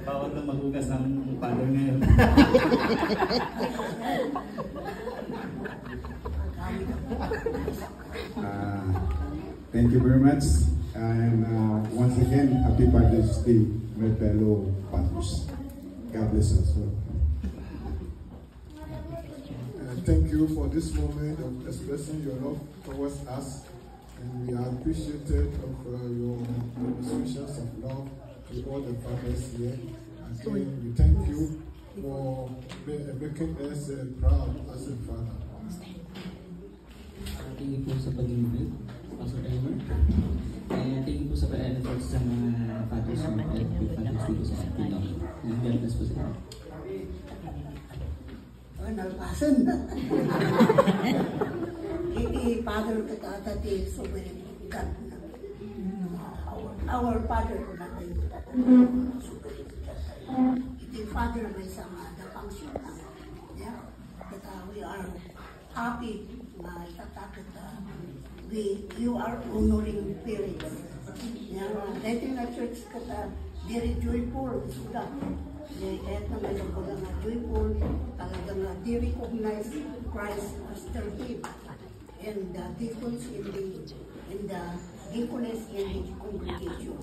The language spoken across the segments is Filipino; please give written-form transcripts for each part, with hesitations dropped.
bawal na maghugas ng father ngayon. Thank you very much. And once again, happy Father's Day, my fellow fathers. God bless us. Thank you for this moment of expressing your love towards us. And we are appreciative of your demonstrations of love to all the fathers here. Again, we thank you for making us proud as a father. Thank you po sa pag-ibig, Pastor Elmer. Thank you po sa pag-effort sa mga fathers mo at fathers dito sa Pino. God bless po sa inyo. Nalpasan na. Father kita tadi sovereign God na. Our Father na tayo sovereign God. Iti Father may sama the function na. Yeah. Kita we are happy na itatakot you are honoring parents. Yeah. Dito na church kita very joyful sudah. Kahit na may nagbaga nga joyful, talaga nga di-recognize Christ as their King. And the deacons in the deaconess in the congregation.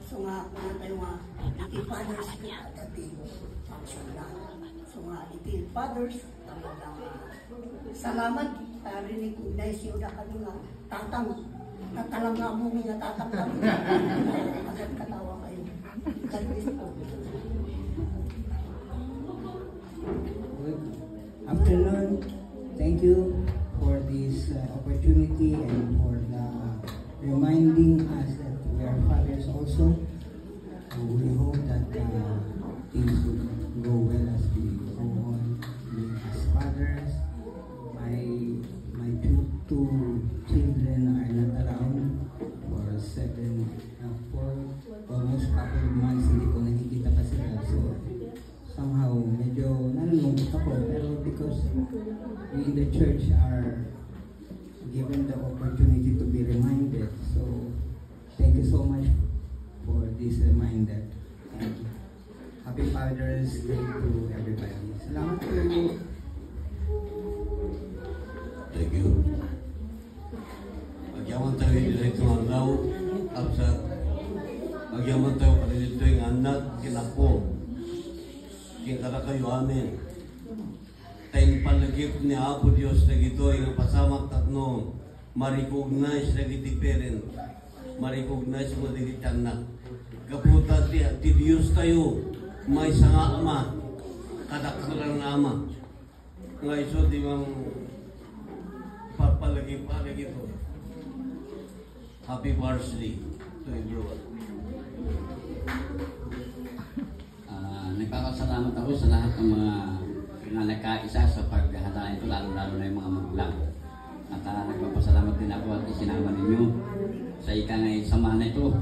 So nga tayo nga, iti fathers kita dati function na. So nga, iti fathers, talaga salamat, recognize yun na kami nga tatang, natalangga mo nga tatang kami. Agad katawa kayo. God bless po. Good afternoon. Thank you for this opportunity and for the reminding us that we are fathers also. We hope that things will go well as we go on being as fathers. My two children are not around for almost couple of months. Hindi ko nakikita pa sila. So somehow medyo nalulungkot ako, pero because we in the church are given the opportunity to be reminded, so thank you so much for this reminder, and happy Father's Day to everybody. Salamat po. Thank you. Magyaman tayo dito ng araw, absat magyaman tayo pa dito yung anak kinapo. Kaya kayo amin. Tayong palagip ni Apo Diyos na gito, yung pasamak tatno, ma-recognize na giti parent, ma-recognize mo na giti anak. Kaputa ti Diyos tayo, may sanga ama, kadakdaran na ama. Nga iso, di bang papalagip ito. Happy birthday to everyone. Nagpapasalamat ako sa lahat ng mga nagkaisa sa paghahanda ito, lalo-lalo na yung mga magulang. At nagpapasalamat din ako at isinama ninyo sa ikangay samahan na ito.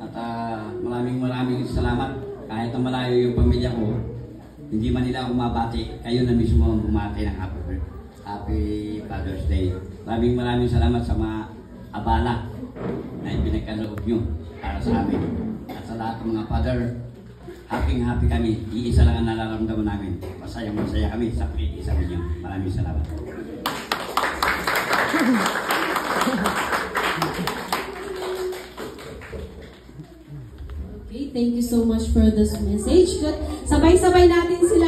At maraming salamat. Kahit na malayo yung pamilya ko, hindi man nila ako mabati, kayo na mismo ang bumati ng Happy Father's Day. Maraming salamat sa mga abala na ipinagkaloob nyo para sa amin. At sa lahat ng mga father, happy kami. Iisa lang ang nararamdaman namin. Masaya kami sa pag-iisa ninyo. Maraming salamat. Okay, thank you so much for this message. Sabay-sabay natin sila